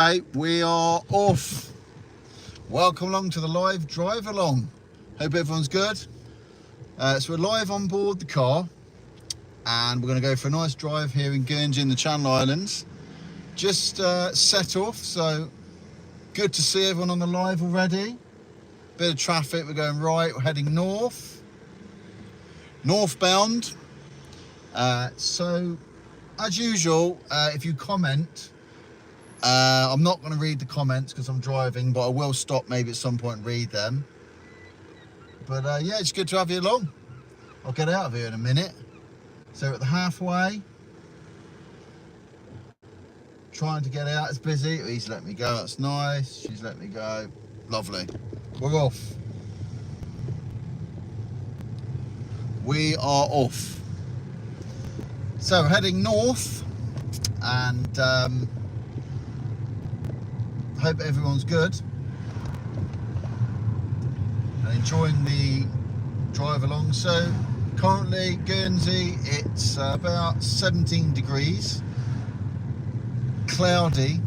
Hey, we are off. Welcome along to the live drive along. Hope everyone's good. So we're live on board the car and we're going to go for a nice drive here in Guernsey in the Channel Islands. Just set off, so good to see everyone on the live already. Bit of traffic, we're going right, we're heading northbound. So as usual, if you comment, I'm not going to read the comments because I'm driving, but I will stop maybe at some point and read them. But yeah, it's good to have you along. I'll get out of here in a minute. So we're at the halfway. Trying to get out, it's busy. He's let me go, that's nice. She's let me go, lovely. We're off. We are off. So we're heading north and hope everyone's good and enjoying the drive along. So currently Guernsey, it's about 17 degrees, cloudy,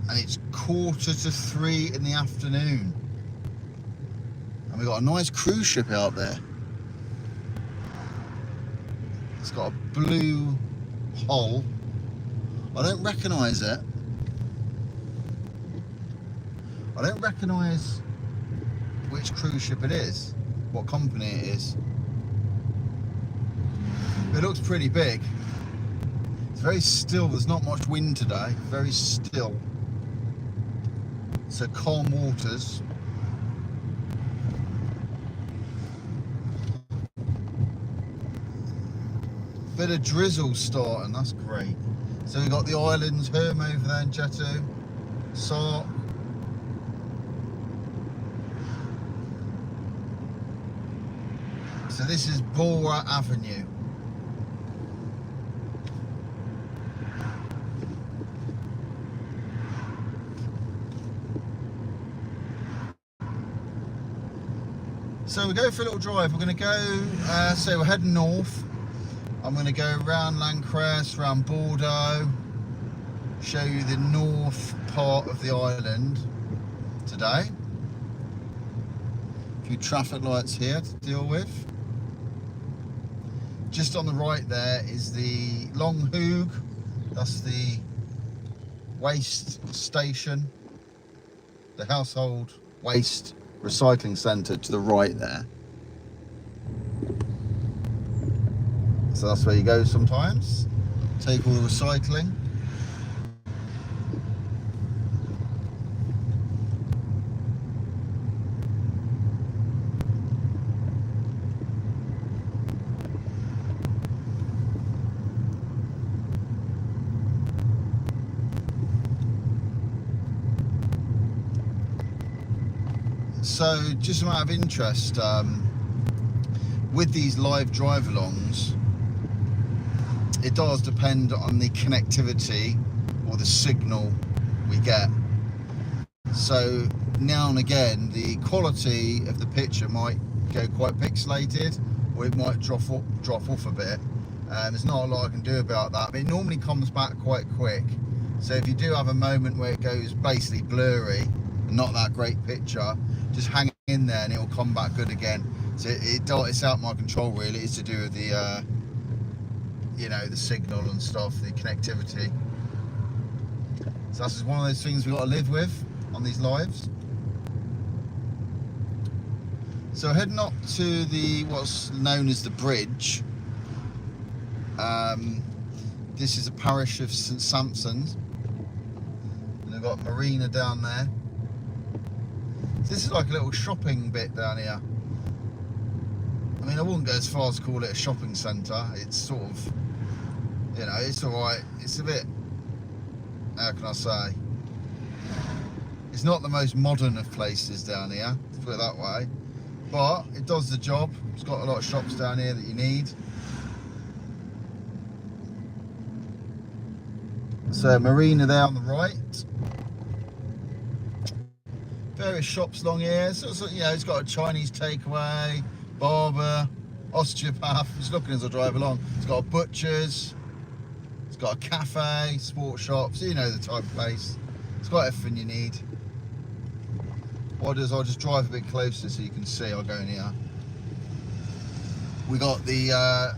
and it's 2:45 in the afternoon, and we've got a nice cruise ship out there. It's got a blue hull. I don't recognise it. I don't recognise which cruise ship it is, what company it is. It looks pretty big. It's very still, there's not much wind today, very still. So calm waters. Bit of drizzle starting, that's great. So we've got the islands, Herm over there in Jetu, Soif. So this is Bora Avenue. So we go for a little drive. We're going to go, so we're heading north. I'm going to go around Lancresse, around Bordeaux, show you the north part of the island today. A few traffic lights here to deal with. Just on the right there is the Long Hoog, that's the waste station, the household waste recycling centre to the right there. So that's where you go sometimes, take all the recycling. So just a matter of interest, with these live drive-alongs, it does depend on the connectivity or the signal we get. So now and again the quality of the picture might go quite pixelated, or it might drop off a bit. There's not a lot I can do about that, but it normally comes back quite quick. So if you do have a moment where it goes basically blurry and not that great picture, just hang in there and it will come back good again. So it's out of my control really. It's to do with the you know, the signal and stuff, the connectivity. So that's just one of those things we've got to live with on these lives. So heading up to the what's known as the bridge. This is a parish of St Sampson's, and they've got a marina down there. So this is like a little shopping bit down here. I mean, I wouldn't go as far as call it a shopping centre. It's sort of, you know, it's alright. It's a bit, how can I say? It's not the most modern of places down here, to put it that way. But it does the job. It's got a lot of shops down here that you need. So marina there on the right. Various shops along here. So you know, it's got a Chinese takeaway, barber, osteopath. Just looking as I drive along. It's got a butcher's. It's got a cafe, sports shop, so you know the type of place. It's got everything you need. What I'll do is I'll just drive a bit closer so you can see. I'll go in here. We got the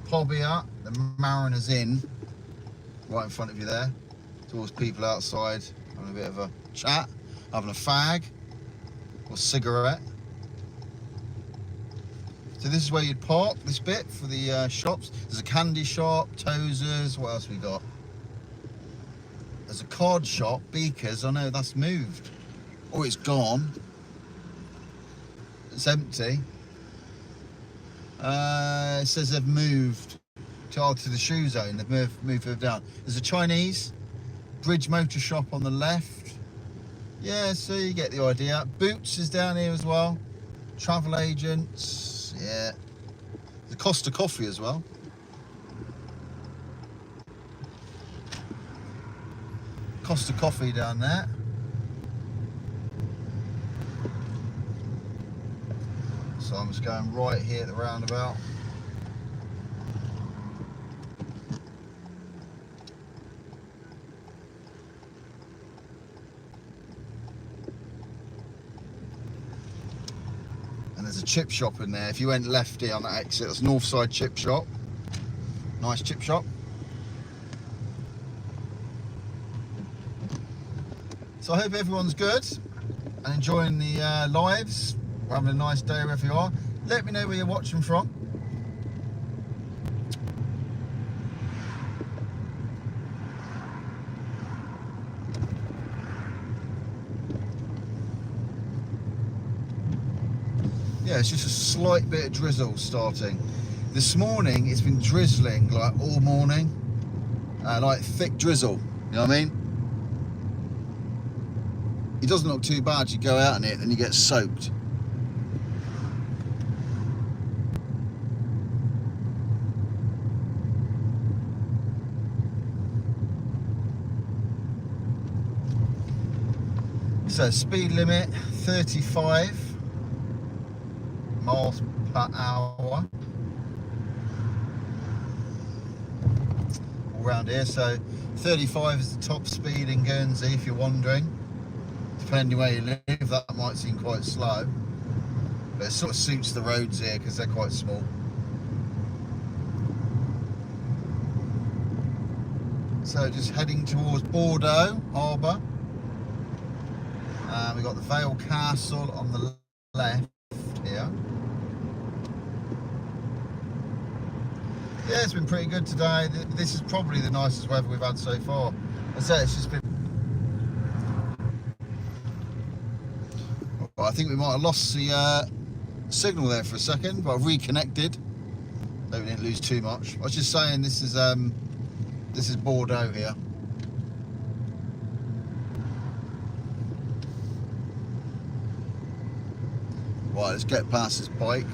pub here, the Mariners Inn, right in front of you there. Towards people outside having a bit of a chat, having a fag or cigarette. So this is where you'd park, this bit, for the shops. There's a candy shop, Tozers, what else we got? There's a card shop, Beakers, I know that's moved. Oh, it's gone. It's empty. It says they've moved to the shoe zone. They've moved it down. There's a Chinese Bridge Motor Shop on the left. Yeah, so you get the idea. Boots is down here as well. Travel agents. Yeah. The Costa Coffee as well. Costa Coffee down there. So I'm just going right here at the roundabout. And there's a chip shop in there. If you went left here on that exit, it's Northside Chip Shop. Nice chip shop. So I hope everyone's good and enjoying the lives. We're having a nice day wherever you are. Let me know where you're watching from. Yeah, it's just a slight bit of drizzle starting. This morning it's been drizzling like all morning, like thick drizzle, you know what I mean? It doesn't look too bad. You go out in it and you get soaked. So speed limit 35 miles per hour all around here. So 35 is the top speed in Guernsey, if you're wondering. Depending where you live, that might seem quite slow, but it sort of suits the roads here because they're quite small. So just heading towards Bordeaux Harbour. We've got the Vale Castle on the left here. Yeah, it's been pretty good today. This is probably the nicest weather we've had so far. I say it's just been... I think we might have lost the signal there for a second, but I've reconnected. Hope we didn't lose too much. I was just saying this is Bordeaux here. Right, let's get past this bike.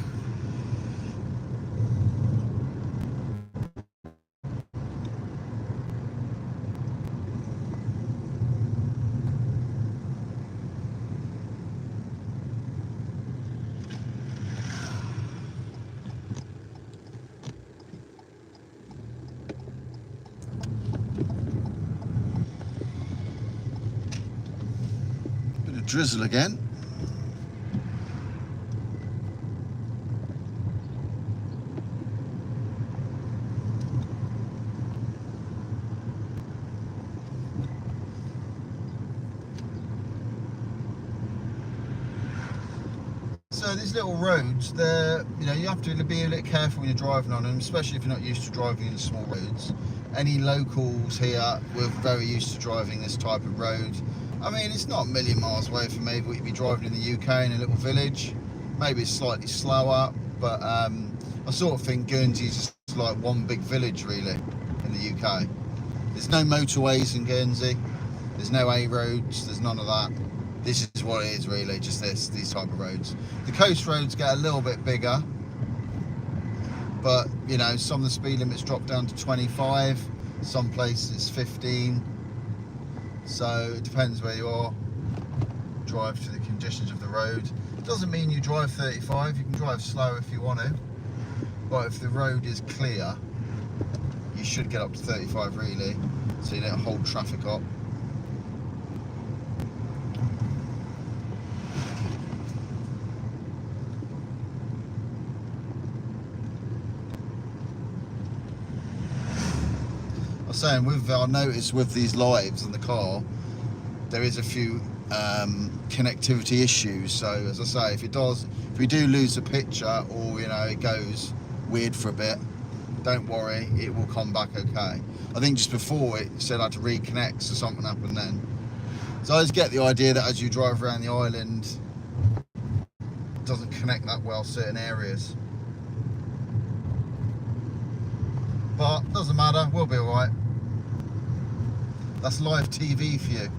Drizzle again. So these little roads, they're, you have to be a little careful when you're driving on them, especially if you're not used to driving in small roads. Any locals here, we're very used to driving this type of road. I mean, it's not a million miles away from maybe what you'd be driving in the UK in a little village. Maybe it's slightly slower, but I sort of think Guernsey's just like one big village really in the UK. There's no motorways in Guernsey. There's no A roads. There's none of that. This is what it is really, just these type of roads. The coast roads get a little bit bigger, but some of the speed limits drop down to 25. Some places 15. So it depends where you are. Drive to the conditions of the road. It doesn't mean you drive 35. You can drive slow if you want to. But if the road is clear, you should get up to 35 really, so you don't hold traffic up. I was saying, I noticed with these lives in the car, there is a few connectivity issues. So as I say, if we do lose a picture, or you know it goes weird for a bit, don't worry, it will come back okay. I think just before it said I had to reconnect, so something happened then. So I just get the idea that as you drive around the island, it doesn't connect that well certain areas. But doesn't matter, we'll be alright. That's live TV for you.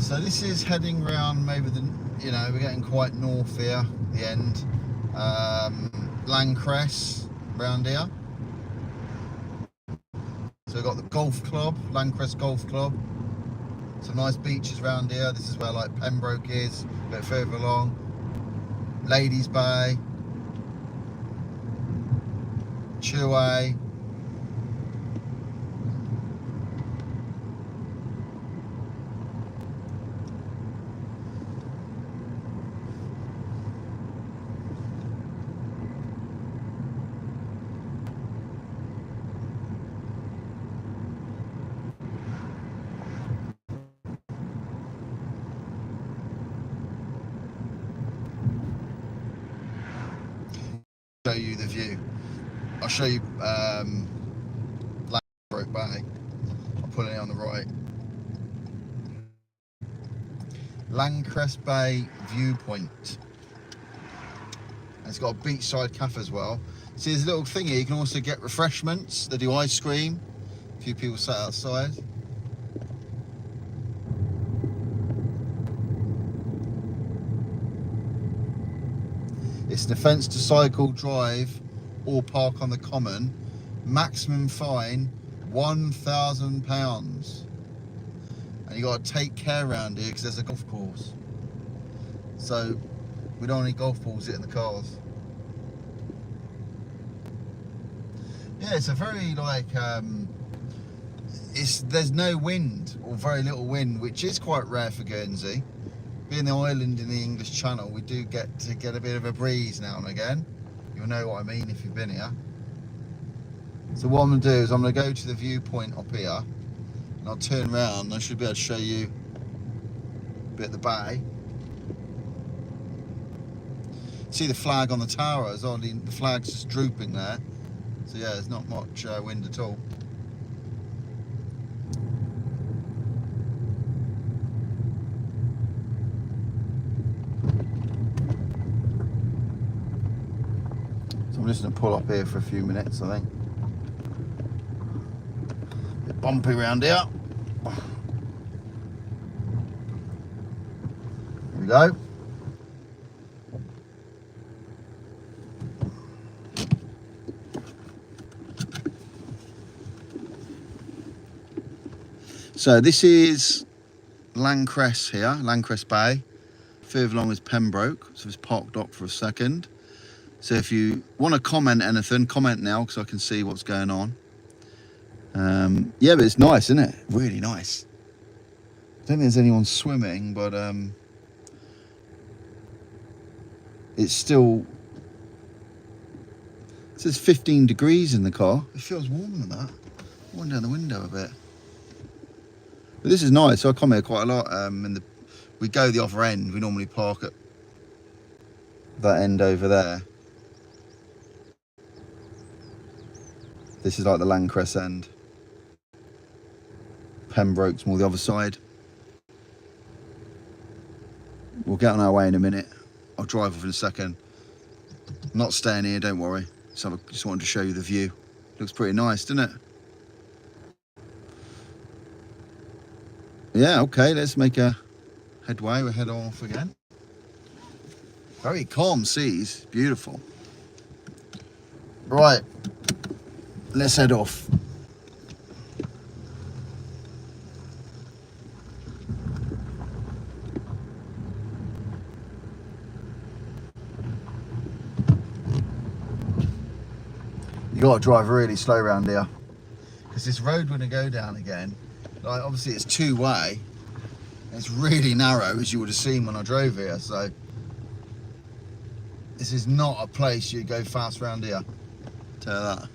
So this is heading round, maybe you know, we're getting quite north here, the end. Landcrest round here. So we've got the golf club, Landcrest Golf Club. Some nice beaches around here. This is where like Pembroke is, a bit further along. Ladies Bay, Cheway. Show you the view. I'll show you Pembroke Bay. I'll put it on the right. Landcrest Bay viewpoint. And it's got a beachside cafe as well. See, there's a little thing here. You can also get refreshments. They do ice cream. A few people sat outside. It's an offence to cycle, drive or park on the common. Maximum fine £1,000. And you got to take care around here because there's a golf course. So we don't want any golf balls hitting the cars. Yeah, it's a very like there's no wind or very little wind, which is quite rare for Guernsey. Being the island in the English Channel, we do get a bit of a breeze now and again. You'll know what I mean if you've been here. So what I'm going to do is I'm going to go to the viewpoint up here, and I'll turn around and I should be able to show you a bit of the bay. See the flag on the tower as well, the flag's just drooping there. So yeah, there's not much wind at all. I'm just going to pull up here for a few minutes, I think. A bit bumpy around here. Here we go. So this is Landcrest here, Landcrest Bay. Further along is Pembroke, so it's parked up for a second. So if you want to comment anything, comment now because I can see what's going on. Yeah, but it's nice, isn't it? Really nice. I don't think there's anyone swimming, but it's still... It says 15 degrees in the car. It feels warmer than that. I went down the window a bit. But this is nice. I come here quite a lot. We go the other end. We normally park at that end over there. This is like the Landcrest end. Pembroke's more the other side. We'll get on our way in a minute. I'll drive off in a second. I'm not staying here, don't worry. Just wanted to show you the view. Looks pretty nice, doesn't it? Yeah, okay, let's make a headway. We'll head off again. Very calm seas, beautiful. Right, let's head off. You got to drive really slow around here, because this road when I go down again, like obviously it's two-way, it's really narrow, as you would have seen when I drove here, so this is not a place you go fast around here, tell you that.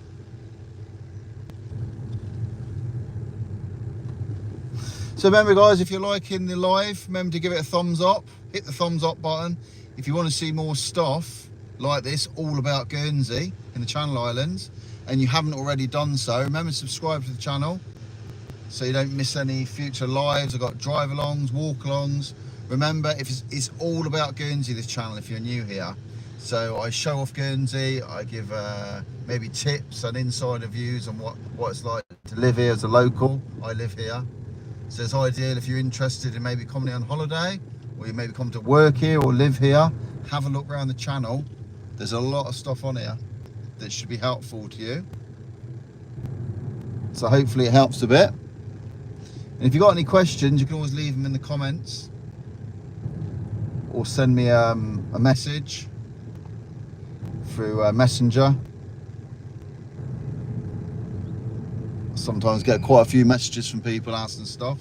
So remember guys, if you're liking the live, remember to give it a thumbs up, hit the thumbs up button. If you want to see more stuff like this, all about Guernsey in the Channel Islands, and you haven't already done so, remember to subscribe to the channel so you don't miss any future lives. I've got drive-alongs, walk-alongs. Remember, if it's all about Guernsey, this channel, if you're new here. So I show off Guernsey, I give maybe tips and insider views on what it's like to live here as a local. I live here. So it's ideal if you're interested in maybe coming on holiday, or you maybe come to work here or live here, have a look around the channel. There's a lot of stuff on here that should be helpful to you. So hopefully it helps a bit. And if you've got any questions, you can always leave them in the comments, or send me a message through Messenger. Sometimes get quite a few messages from people asking stuff,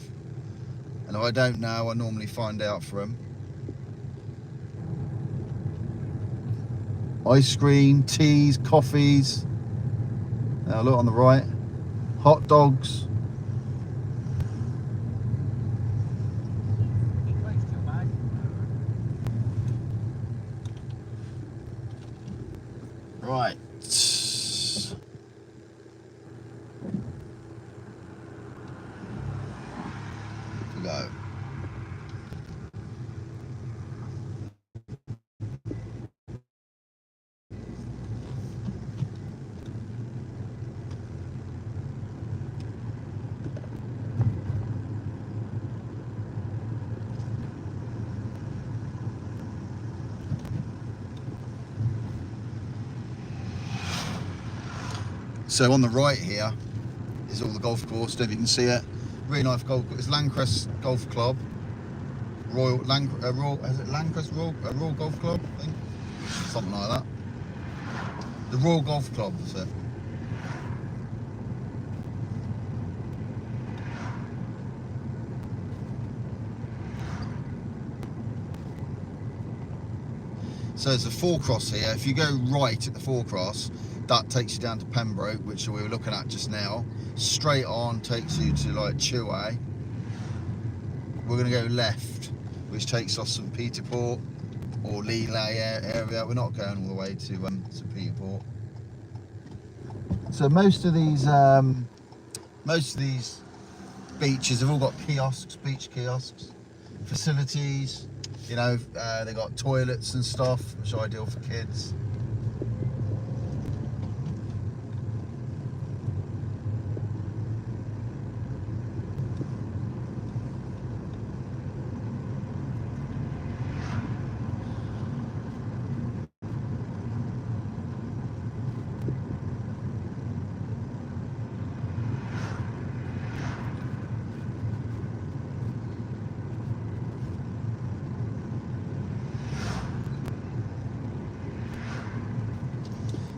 and if I don't know, I normally find out for them. Ice cream, teas, coffees. Now look on the right, hot dogs. Right. Go. So on the right here is all the golf course. Don't know if you can see it. Really nice golf course. It's Landcrest Golf Club. Royal Golf Club, I think. Something like that. The Royal Golf Club, that's it. So there's a four-cross here. If you go right at the four-cross, that takes you down to Pembroke, which we were looking at just now. Straight on takes you to like Cheway. We're going to go left, which takes us St Peterport or Lelay area. We're not going all the way to St Peterport. So most of these beaches have all got kiosks, beach kiosks, facilities. You know, they got toilets and stuff, which are ideal for kids.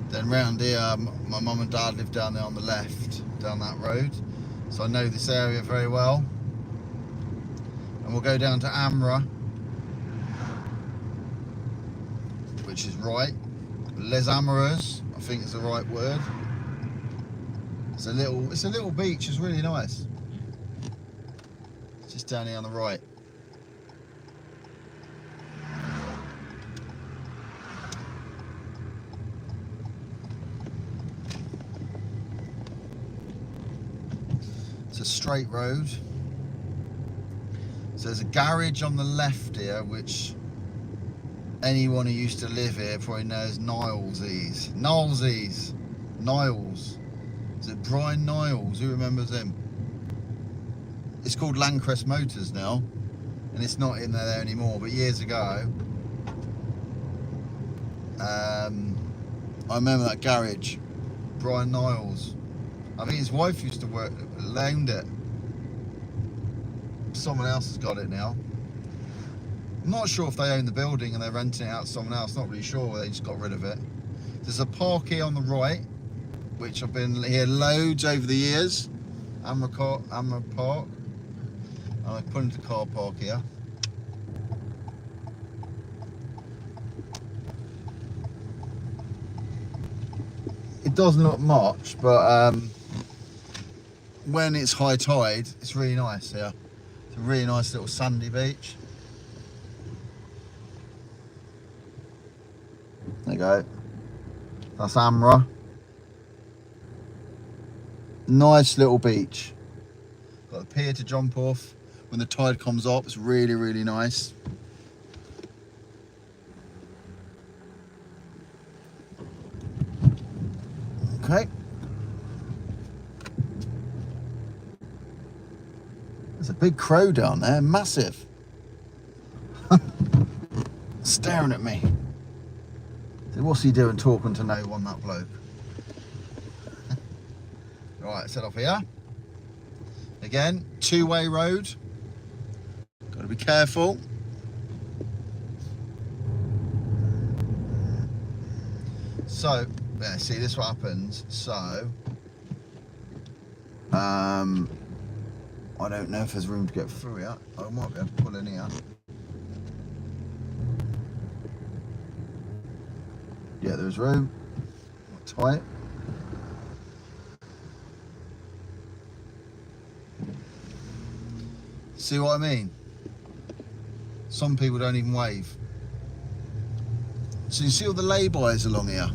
Then round here, my mum and dad live down there on the left, down that road. So I know this area very well. And we'll go down to Amra, which is right. Les Amoureuses, I think is the right word. It's a little beach, it's really nice. It's just down here on the right. It's a straight road. So there's a garage on the left here, which anyone who used to live here probably knows Nilesy's. Niles. Is it Brian Niles? Who remembers him? It's called Landcrest Motors now, and it's not in there anymore, but years ago, I remember that garage. Brian Niles. I think his wife used to loaned it. Someone else has got it now. I'm not sure if they own the building and they're renting it out to someone else. Not really sure. They just got rid of it. There's a park here on the right, which I've been here loads over the years. Amra Park. I put into the car park here. It doesn't look much, but when it's high tide, it's really nice here. It's a really nice little sandy beach. There you go. That's Amra. Nice little beach. Got a pier to jump off. When the tide comes up, it's really, really nice. Okay. There's a big crow down there, massive. Staring at me. So what's he doing talking to no one, that bloke? Right, set off here. Again, two-way road. Got to be careful. So, yeah, see, this is what happens. So, I don't know if there's room to get through here. I might be able to pull in here. Yeah, there's room. Not tight. See what I mean? Some people don't even wave. So you see all the lay-bys along here?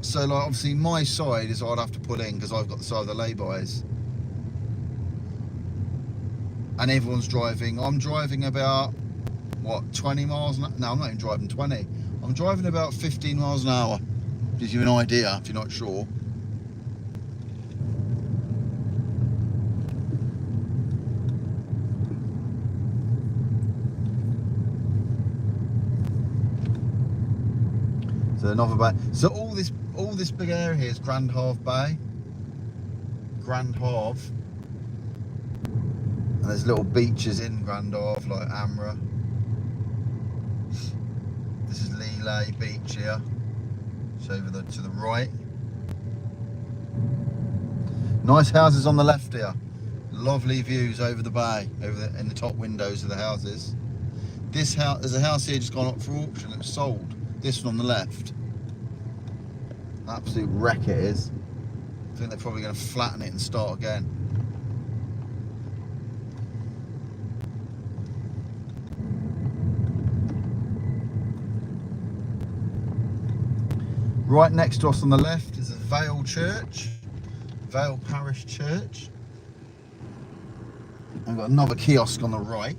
So like obviously my side is I'd have to pull in because I've got the side of the lay-bys. And everyone's driving. I'm driving about, what, 20 miles an hour? No, I'm not even driving 20. I'm driving about 15 miles an hour. Gives you an idea if you're not sure. So another bay. So all this big area here is Grand Havre Bay. Grand Havre. And there's little beaches in Grand Havre like Amra. This is Lillet Beach here. It's over to the right. Nice houses on the left here. Lovely views over the bay, in the top windows of the houses. This house, there's a house here just gone up for auction. It's sold. This one on the left. Absolute wreck it is. I think they're probably going to flatten it and start again. Right next to us on the left is a Vale Church, Vale Parish Church. I've got another kiosk on the right.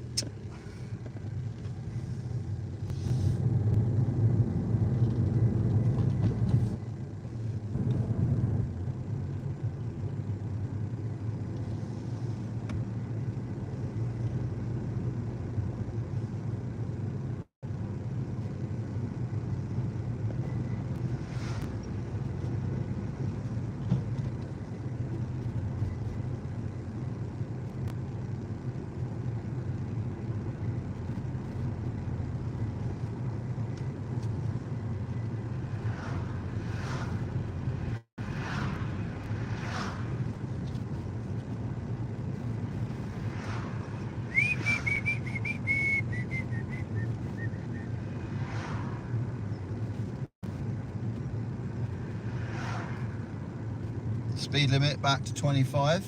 Speed limit back to 25.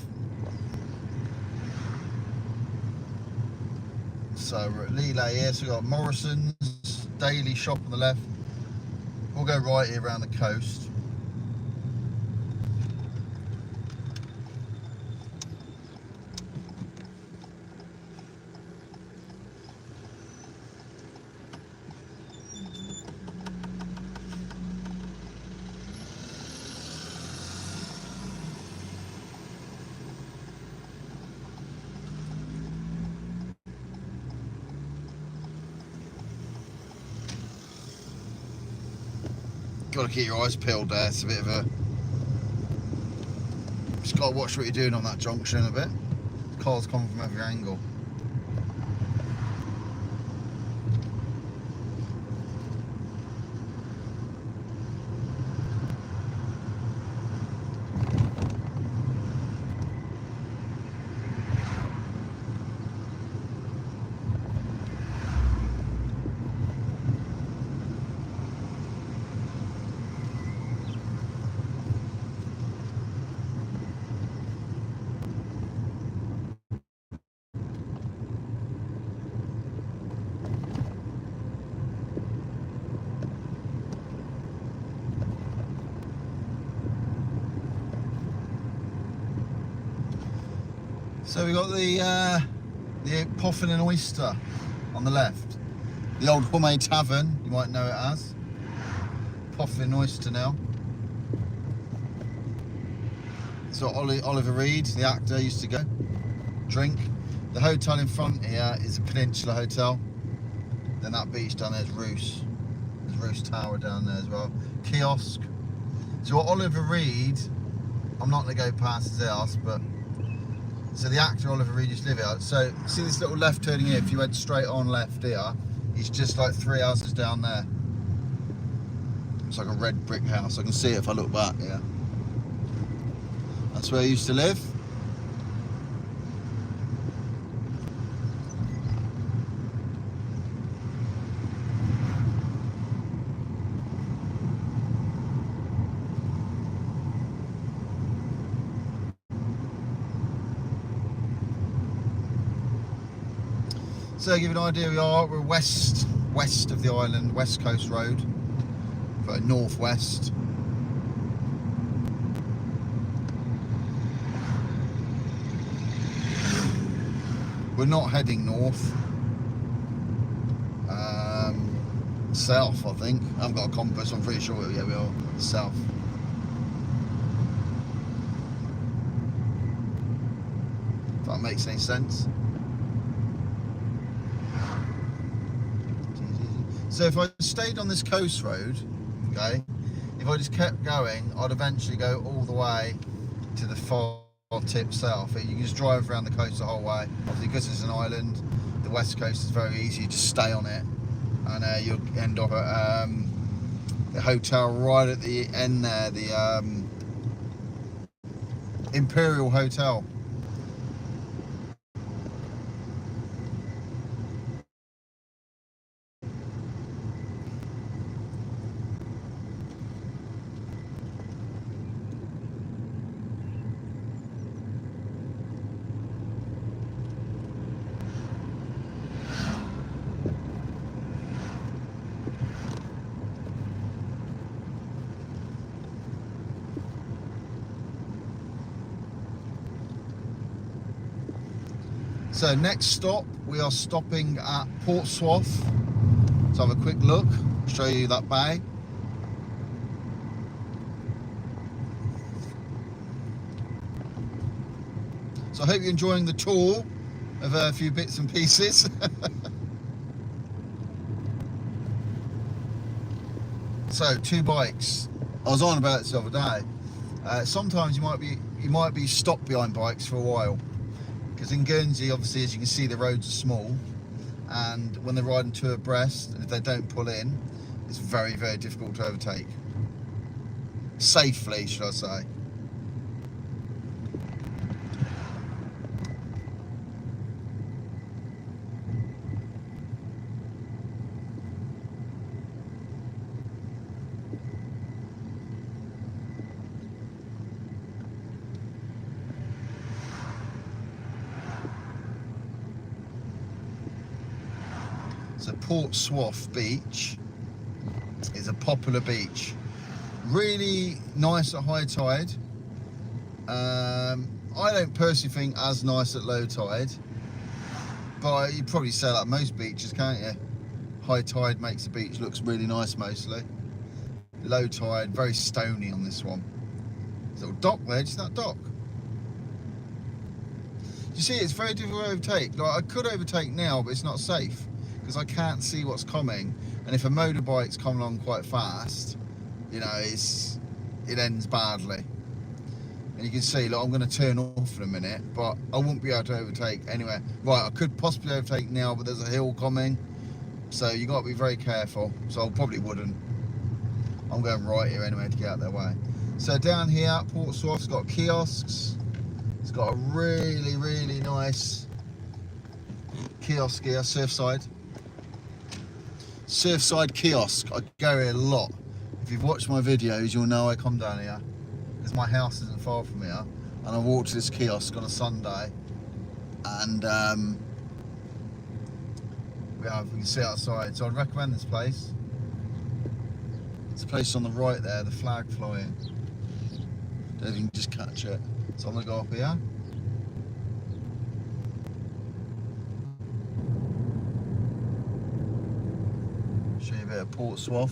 So we're at Lillet here, so we've got Morrison's, Daily Shop on the left. We'll go right here around the coast. got to keep your eyes peeled there. It's a bit of a... Just got to watch what you're doing on that junction a bit. Cars come from every angle. So we got the Poffin and Oyster on the left. The old Hume Tavern, you might know it as. Poffin and Oyster now. So Oliver Reed, the actor, used to go drink. The hotel in front here is a Peninsula Hotel. Then that beach down there is Roos. There's Roos Tower down there as well. Kiosk. So what Oliver Reed, I'm not going to go past his house, but so the actor Oliver Reed used to live here. So see this little left turning here, if you went straight on left here, he's just like 3 houses down there. It's like a red brick house. I can see it if I look back, yeah. That's where he used to live. So to give you an idea, we're west of the island, West Coast Road, but northwest. We're not heading north. South, I think. I haven't got a compass, I'm pretty sure we are south. If that makes any sense. So if I stayed on this coast road, okay, if I just kept going, I'd eventually go all the way to the far tip south. You can just drive around the coast the whole way. Obviously, because it's an island, the west coast is very easy. You just stay on it, and you'll end up at the hotel right at the end there, the Imperial Hotel. So next stop, we are stopping at Port Soif. Let's have a quick look, show you that bay. So I hope you're enjoying the tour of a few bits and pieces. So 2 bikes. I was on about this the other day. Sometimes you might be stopped behind bikes for a while. Because in Guernsey, obviously, as you can see, the roads are small, and when they're riding 2 abreast, and if they don't pull in, it's very, very difficult to overtake. Safely, should I say. So Port Soif Beach is a popular beach. Really nice at high tide. I don't personally think as nice at low tide, but you'd probably say that most beaches, can't you? High tide makes the beach looks really nice mostly. Low tide, very stony on this one. This little dock there, just that dock. You see, it's very difficult to overtake. Like, I could overtake now, but it's not safe because I can't see what's coming. And if a motorbike's come along quite fast, you know, it ends badly. And you can see, look, I'm going to turn off in a minute, but I won't be able to overtake anywhere. Right, I could possibly overtake now, but there's a hill coming, so you got to be very careful. So I probably wouldn't. I'm going right here anyway to get out their way. So down here, Port Soif's got kiosks. It's got a really, really nice kiosk here, Surfside kiosk. I go here a lot. If you've watched my videos, you'll know I come down here because my house isn't far from here, and I walk to this kiosk on a Sunday, and we can see outside. So I'd recommend this place. It's a place on the right there, the flag flying. Don't know if you can just catch it. So I'm gonna go up here. Show you a bit of Port Soif.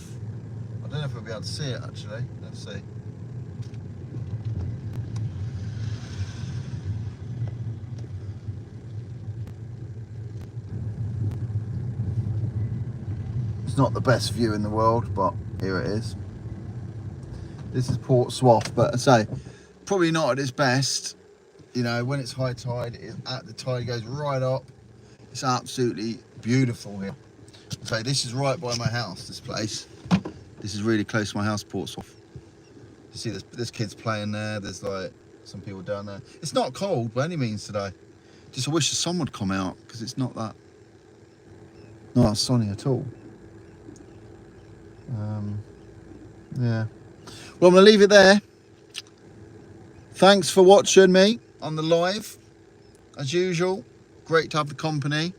I don't know if we'll be able to see it actually. Let's see. It's not the best view in the world, but here it is. This is Port Soif, but I say, probably not at its best. You know, when it's high tide, the tide goes right up. It's absolutely beautiful here. So this is right by my house, this place. This is really close to my house, Port Soif. You see there's kids playing there, there's like some people down there. It's not cold by any means today. Just I wish the sun would come out, because it's not that sunny at all. Yeah. Well, I'm going to leave it there. Thanks for watching me on the live. As usual, great to have the company.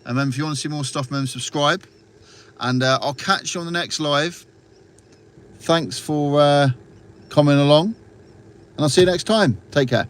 And then if you want to see more stuff, then subscribe. And I'll catch you on the next live. Thanks for coming along. And I'll see you next time. Take care.